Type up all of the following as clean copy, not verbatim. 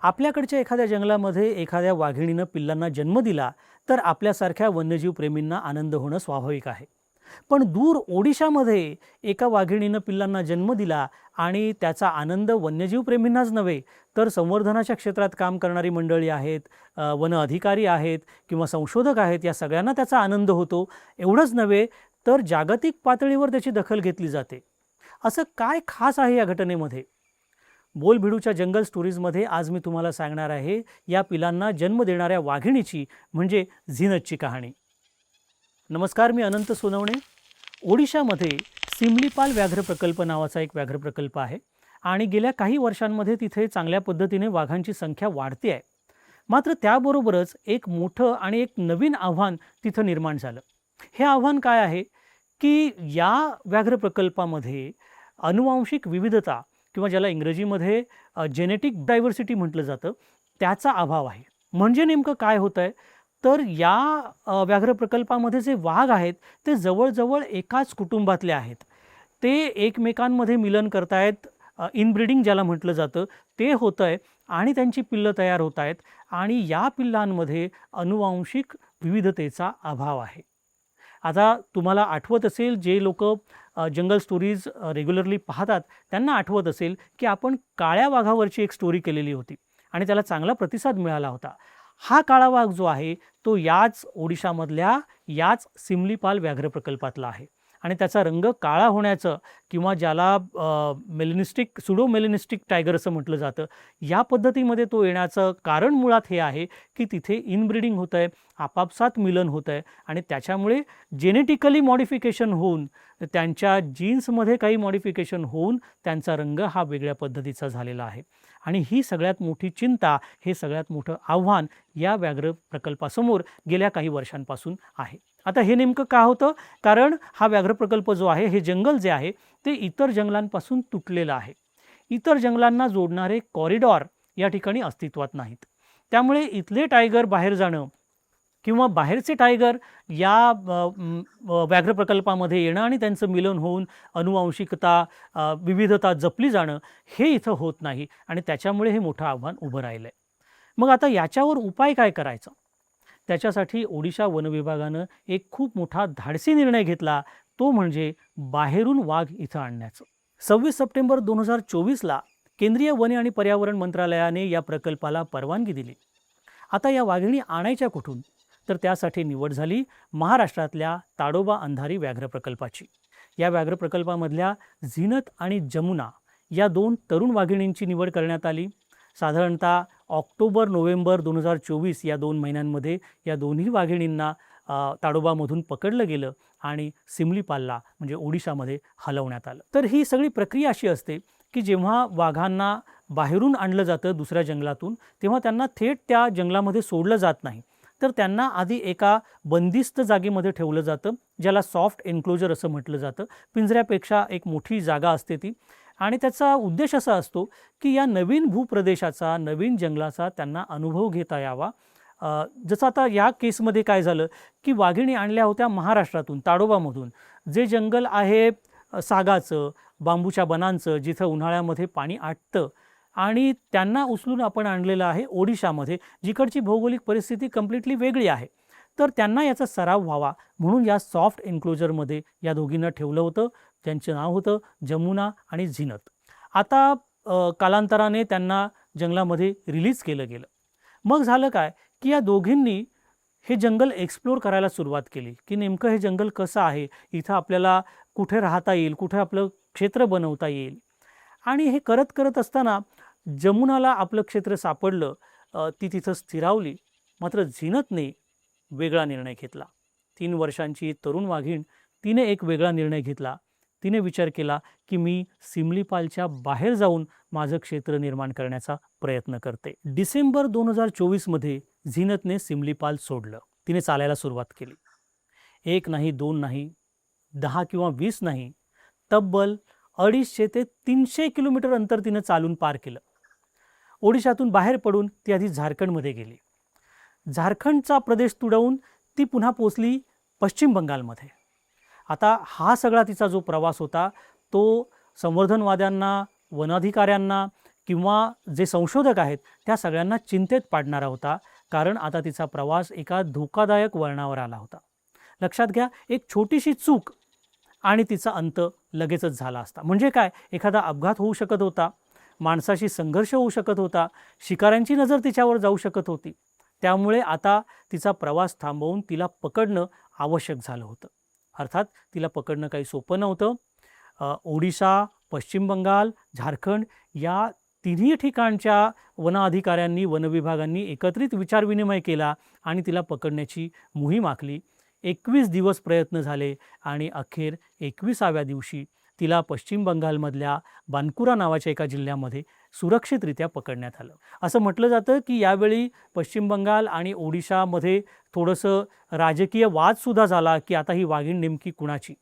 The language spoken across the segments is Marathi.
आपल्याकडच्या एखाद्या जंगलामध्ये एखाद्या वाघिणीनं पिल्लांना जन्म दिला तर आपल्यासारख्या वन्यजीव प्रेमींना आनंद होणं स्वाभाविक आहे. पण दूर ओडिशामध्ये एका वाघिणीनं पिल्लांना जन्म दिला आणि त्याचा आनंद वन्यजीव प्रेमींनाच नव्हे तर संवर्धनाच्या क्षेत्रात काम करणारी मंडळी आहेत, वन अधिकारी आहेत किंवा संशोधक आहेत, या सगळ्यांना त्याचा आनंद होतो. एवढंच नव्हे तर जागतिक पातळीवर त्याची दखल घेतली जाते. असं काय खास आहे या घटनेमध्ये? बोलबिडूच्या जंगल स्टोरीजमध्ये आज मी तुम्हाला सांगणार आहे या पिलांना जन्म देणाऱ्या वाघिणीची म्हणजे झीनतची कहाणी. नमस्कार, मी अनंत सोनवणे. ओडिशामध्ये सिमलीपाल व्याघ्र प्रकल्प नावाचा एक व्याघ्र प्रकल्प आहे आणि गेल्या काही वर्षांमध्ये तिथे चांगल्या पद्धतीने वाघांची संख्या वाढते आहे. मात्र त्याबरोबरच एक मोठं आणि एक नवीन आव्हान तिथं निर्माण झालं. हे आव्हान काय आहे की या व्याघ्र प्रकल्पामध्ये अनुवांशिक विविधता किंवा ज्याला इंग्रजीमध्ये जेनेटिक डायव्हर्सिटी म्हटलं जातं त्याचा अभाव आहे. म्हणजे नेमकं काय होतं आहे तर या व्याघ्र प्रकल्पामध्ये जे वाघ आहेत ते जवळजवळ एकाच कुटुंबातले आहेत. ते एकमेकांमध्ये मिलन करतायत, इनब्रीडिंग ज्याला म्हटलं जातं ते होतं आहे आणि त्यांची पिल्लं तयार होत आहेत आणि या पिल्लांमध्ये अनुवांशिक विविधतेचा अभाव आहे. आता तुम्हाला आठवत असेल, जे लोक जंगल स्टोरीज रेग्युलरली पाहतात त्यांना आठवत असेल की आपण काळ्या वाघावरची एक स्टोरी केलेली होती आणि त्याला चांगला प्रतिसाद मिळाला होता. हा काळा वाघ जो आहे तो याच ओडिशामधल्या याच सिमलीपाल व्याघ्र प्रकल्पातला आहे आणि त्याचा रंग काळा होण्याचं किंवा ज्याला मेलेनिस्टिक सुडो मेलेनिस्टिक टायगर असं म्हटलं जातं, या पद्धतीमध्ये तो येण्याचं कारण मुळात हे आहे की तिथे इनब्रीडिंग होतं आहे, आपापसात मिलन होतं आहे आणि त्याच्यामुळे जेनेटिकली मॉडिफिकेशन होऊन त्यांच्या जीन्समध्ये काही मॉडिफिकेशन होऊन त्यांचा रंग हा वेगळ्या पद्धतीचा झालेला आहे. आणि ही सगळ्यात मोठी चिंता, हे सगळ्यात मोठं आव्हान या व्याघ्र प्रकल्पासमोर गेल्या काही वर्षांपासून आहे. आता हे नेमकं का होतं? कारण हा व्याघ्र प्रकल्प जो आहे, हे जंगल जे आहे ते इतर जंगलांपासून तुटलेलं आहे. इतर जंगलांना जोडणारे कॉरिडॉर या ठिकाणी अस्तित्वात नाहीत. त्यामुळे इथले टायगर बाहेर जाणं किंवा बाहेरचे टायगर या व्याघ्र प्रकल्पामध्ये येणं आणि त्यांचं मिलन होऊन अनुवांशिकता विविधता जपली जाणं हे इथं होत नाही आणि त्याच्यामुळे हे मोठं आव्हान उभं राहिलं आहे. मग आता याच्यावर उपाय काय करायचा? त्याच्यासाठी ओडिशा वन विभागानं एक खूप मोठा धाडसी निर्णय घेतला, तो म्हणजे बाहेरून वाघ इथं आणण्याचं. 26 सप्टेंबर 2024ला केंद्रीय वन आणि पर्यावरण मंत्रालयाने या प्रकल्पाला परवानगी दिली. आता या वाघिणी आणायच्या कुठून? तर त्यासाठी निवड झाली महाराष्ट्रातल्या ताडोबा अंधारी व्याघ्र प्रकल्पाची. या व्याघ्र प्रकल्पामधल्या झीनत आणि जमुना या दोन तरुण वाघिणींची निवड करण्यात आली. साधारणतः ऑक्टोबर-नोव्हेंबर 2024 या 2 महिन्यांमध्ये या दोन्ही वाघिणींना ताडोबामधून पकडलं गेलं आणि सिमलीपालला म्हणजे ओडिशामध्ये हलवण्यात आलं. तर ही सगळी प्रक्रिया अशी असते की जेव्हा वाघांना बाहेरून आणलं जातं दुसऱ्या जंगलातून, तेव्हा त्यांना थेट त्या जंगलामध्ये सोडलं जात नाही, तर त्यांना आधी एका बंदिस्त जागेमध्ये ठेवलं जातं, ज्याला सॉफ्ट एन्क्लोजर असं म्हटलं जातं. पिंजऱ्यापेक्षा एक मोठी जागा असते ती आणि त्याचा उद्देश असा असतो की या नवीन भूप्रदेशाचा, नवीन जंगलाचा त्यांना अनुभव घेता यावा. जसं आता या केसमध्ये काय झालं की वाघिणी आणल्या होत्या महाराष्ट्रातून, ताडोबामधून. जे जंगल आहे सागाचं, बांबूच्या बनांचं, जिथं उन्हाळ्यामध्ये पाणी आटतं, आणि त्यांना उचलून आपण आणलेलं आहे ओडिशामध्ये, जिकडची भौगोलिक परिस्थिती कम्प्लिटली वेगळी आहे. तर त्यांना याचा सराव व्हावा म्हणून या सॉफ्ट एन्क्लोजरमध्ये या दोघींना ठेवलं होतं, ज्यांचं नाव होतं जमुना आणि झीनत. आता कालांतराने त्यांना जंगलामध्ये रिलीज केलं गेलं. मग झालं काय की या दोघींनी हे जंगल एक्सप्लोर करायला सुरुवात केली की नेमकं हे जंगल कसं आहे, इथं आपल्याला कुठे राहता येईल, कुठे आपलं क्षेत्र बनवता येईल. आणि हे करत करत असताना जमुनाला आपलं क्षेत्र सापडलं, ती तिथं स्थिरावली. मात्र झीनतने वेगळा निर्णय घेतला. 3 वर्षांची तरुण वाघीण, तिने एक वेगळा निर्णय घेतला. तिने विचार केला की मी सिमलीपालच्या बाहेर जाऊन माझं क्षेत्र निर्माण करण्याचा प्रयत्न करते. डिसेंबर 2024मध्ये झीनतने सिमलीपाल सोडलं. तिने चालायला सुरुवात केली. 1 नाही, 2 नाही, 10 किंवा 20 नाही, तब्बल 250 ते 300 किलोमीटर अंतर तिनं चालून पार केलं. ओडिशातून बाहेर पडून ती आधी झारखंडमध्ये गेली. झारखंडचा प्रदेश तुडवून ती पुन्हा पोचली पश्चिम बंगालमध्ये. आता हा सगळा तिचा जो प्रवास होता तो संवर्धनवाद्यांना, वनाधिकाऱ्यांना किंवा जे संशोधक आहेत त्या सगळ्यांना चिंतेत पाडणारा होता, कारण आता तिचा प्रवास एका धोकादायक वळणावर आला होता. लक्षात घ्या, एक छोटीशी चूक आणि तिचा अंत लगेचच झाला असता. म्हणजे काय, एखादा अपघात होऊ शकत होता, माणसाशी संघर्ष होऊ शकत होता, शिकाऱ्यांची नजर तिच्यावर जाऊ शकत होती. त्यामुळे आता तिचा प्रवास थांबवून तिला पकडणं आवश्यक झालं होतं. अर्थात तिला पकडणं काही सोपं नव्हतं. ओडिशा, पश्चिम बंगाल, झारखंड या तिन्ही ठिकाणच्या वन अधिकाऱ्यांनी, वनविभागांनी एकत्रित विचारविनिमय केला आणि तिला पकडण्याची मोहीम आखली. 21 दिवस प्रयत्न झाले आणि अखेर 21व्या दिवशी तिला पश्चिम बंगालमधल्या बानकुरा नावाच्या एका जिल्ह्यामध्ये सुरक्षितरित्या पकडण्यात आलं. असं म्हटलं जातं की यावेळी पश्चिम बंगाल आणि ओडिशामध्ये थोडंसं राजकीय वादसुद्धा झाला की आता ही वाघीण नेमकी कुणाची.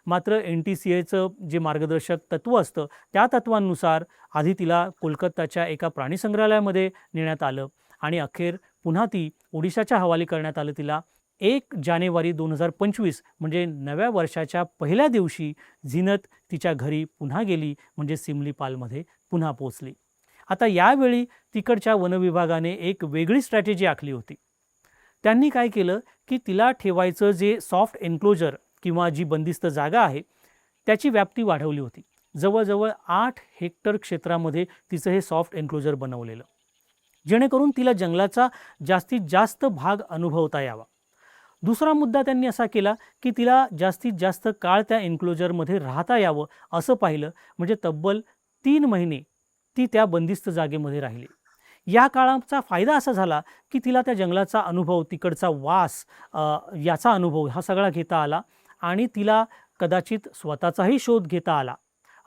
मात्र NTCAचं जे मार्गदर्शक तत्त्व असतं त्या तत्वांनुसार आधी तिला कोलकाताच्या एका प्राणीसंग्रहालयामध्ये नेण्यात आलं आणि अखेर पुन्हा ती ओडिशाच्या हवाली करण्यात आलं. तिला 1 जानेवारी 2025 म्हणजे नव्या वर्षाच्या पहिल्या दिवशी झीनत तिच्या घरी पुन्हा गेली, म्हणजे सिमलीपालमध्ये पुन्हा पोचली. आता यावेळी तिकडच्या वनविभागाने एक वेगळी स्ट्रॅटेजी आखली होती. त्यांनी काय केलं की तिला ठेवायचं जे सॉफ्ट एन्क्लोजर किंवा जी बंदिस्त जागा आहे त्याची व्याप्ती वाढवली होती. जवळजवळ 8 हेक्टर क्षेत्रामध्ये तिचं हे सॉफ्ट एन्क्लोजर बनवलेलं, जेणेकरून तिला जंगलाचा जास्तीत जास्त भाग अनुभवता यावा. दुसरा मुद्दा त्यांनी असा केला की तिला जास्तीत जास्त काळ त्या एन्क्लोजरमध्ये राहता यावं असं पाहिलं. म्हणजे तब्बल 3 महिने ती त्या बंदिस्त जागेमध्ये राहिली. या काळाचा फायदा असा झाला की तिला त्या जंगलाचा अनुभव, तिकडचा वास, याचा अनुभव हा सगळा घेता आला आणि तिला कदाचित स्वतःचाही शोध घेता आला.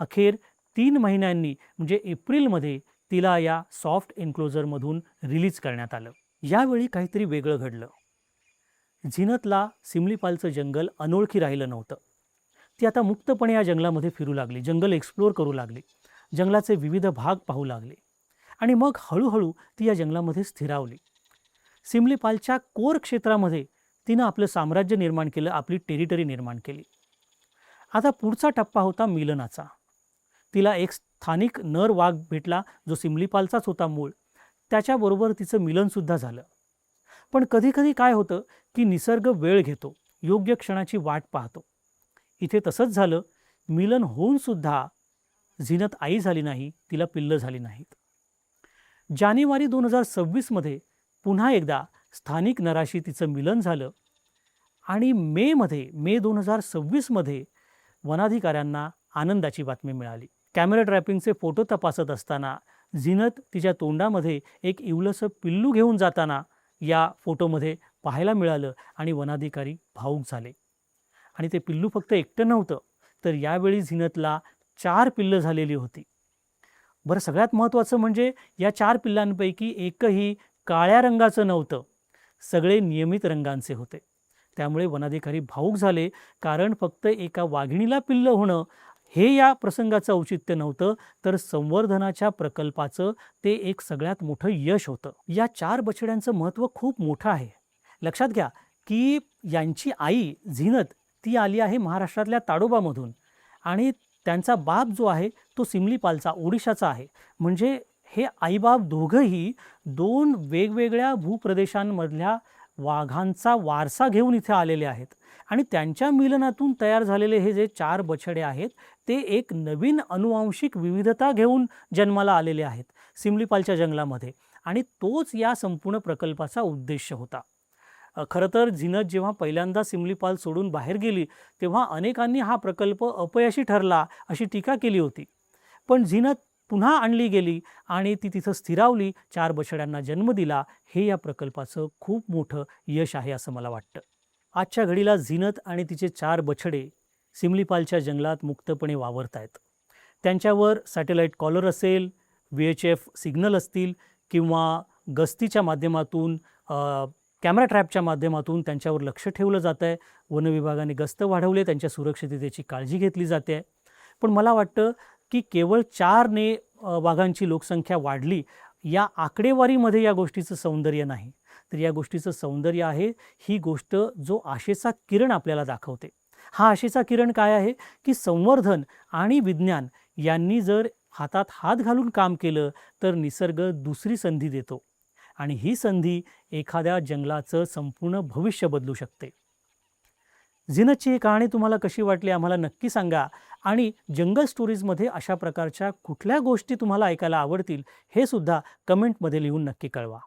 अखेर 3 महिन्यांनी म्हणजे एप्रिलमध्ये तिला या सॉफ्ट एन्क्लोजरमधून रिलीज करण्यात आलं. यावेळी काहीतरी वेगळं घडलं. झीनतला सिमलीपालचं जंगल अनोळखी राहिलं नव्हतं. ती आता मुक्तपणे या जंगलामध्ये फिरू लागली, जंगल एक्सप्लोअर करू लागली, जंगलाचे विविध भाग पाहू लागले आणि मग हळूहळू ती या जंगलामध्ये स्थिरावली. सिमलीपालच्या कोर क्षेत्रामध्ये तिनं आपलं साम्राज्य निर्माण केलं, आपली टेरिटरी निर्माण केली. आता पुढचा टप्पा होता मिलनाचा. तिला एक स्थानिक नर वाघ भेटला जो सिमलीपालचाच होता मूळ. त्याच्याबरोबर तिचं मिलनसुद्धा झालं. पण कधीकधी काय होतं की निसर्ग वेळ घेतो, योग्य क्षणाची वाट पाहतो. इथे तसंच झालं. मिलन होऊनसुद्धा झीनत आई झाली नाही, तिला पिल्लं झाली नाहीत. जानेवारी 2026मध्ये पुन्हा एकदा स्थानिक नराशी तिचं मिलन झालं आणि मे 2026मध्ये वनाधिकाऱ्यांना आनंदाची बातमी मिळाली. कॅमेरा ट्रॅपिंगचे फोटो तपासत असताना झीनत तिच्या तोंडामध्ये एक इवलंसं पिल्लू घेऊन जाताना या फोटोमध्ये पाहायला मिळालं आणि वनाधिकारी भावूक झाले. आणि ते पिल्लू फक्त एकटं नव्हतं, तर यावेळी झीनतला 4 पिल्लं झालेली होती. बरं, सगळ्यात महत्त्वाचं म्हणजे या 4 पिल्लांपैकी एकही काळ्या रंगाचं नव्हतं, सगळे नियमित रंगांचे होते. त्यामुळे वनाधिकारी भावूक झाले, कारण फक्त एका वाघिणीला पिल्लं होणं हे या प्रसंगाचं औचित्य नव्हतं, तर संवर्धनाच्या प्रकल्पाचं ते एक सगळ्यात मोठं यश होतं. या 4 बछड्यांचं महत्त्व खूप मोठं आहे. लक्षात घ्या की यांची आई झीनत ती आली आहे महाराष्ट्रातल्या ताडोबामधून आणि त्यांचा बाप जो आहे तो सिमलीपालचा, ओडिशाचा आहे. म्हणजे हे आईबाप दोघंही 2 वेगवेगळ्या भूप्रदेशांमधल्या वाघांचा वारसा घेऊन इथे आलेले आहेत आणि त्यांच्या मिलनातून तयार झालेले हे जे 4 बछडे आहेत ते एक नवीन अनुवांशिक विविधता घेऊन जन्माला आलेले आहेत सिमलीपालच्या जंगलामध्ये आणि तोच या संपूर्ण प्रकल्पाचा उद्देश होता. खरं तर झीनत जेव्हा पहिल्यांदा सिमलीपाल सोडून बाहेर गेली तेव्हा अनेकांनी हा प्रकल्प अपयशी ठरला अशी टीका केली होती. पण झीनत पुन्हा आणली गेली आणि ती तिथं स्थिरावली, 4 बछड्यांना जन्म दिला. हे या प्रकल्पाचं खूप मोठं यश आहे असं मला वाटतं. आजच्या घडीला झीनत आणि तिचे 4 बछडे सिमलीपालच्या जंगलात मुक्तपणे वावरत आहेत. त्यांच्यावर सॅटेलाईट कॉलर असेल, VHF सिग्नल असतील किंवा गस्तीच्या माध्यमातून, कॅमेरा ट्रॅपच्या माध्यमातून त्यांच्यावर लक्ष ठेवलं जातं आहे. वनविभागाने गस्त वाढवले, त्यांच्या सुरक्षिततेची काळजी घेतली जाते आहे. पण मला वाटतं की केवळ 4ने वाघांची लोकसंख्या वाढली या आकडेवारीमध्ये या गोष्टीचं सौंदर्य नाही, तर या गोष्टीचं सौंदर्य आहे ही गोष्ट जो आशेचा किरण आपल्याला दाखवते. हा आशेचा किरण काय आहे की संवर्धन आणि विज्ञान यांनी जर हातात हात घालून काम केलं तर निसर्ग दुसरी संधी देतो आणि ही संधी एखाद्या जंगलाचं संपूर्ण भविष्य बदलू शकते. झीनतची ही कहाणी तुम्हाला कशी वाटली आम्हाला नक्की सांगा आणि जंगल स्टोरीजमध्ये अशा प्रकारच्या कुठल्या गोष्टी तुम्हाला ऐकायला आवडतील हे सुद्धा कमेंटमध्ये लिहून नक्की कळवा.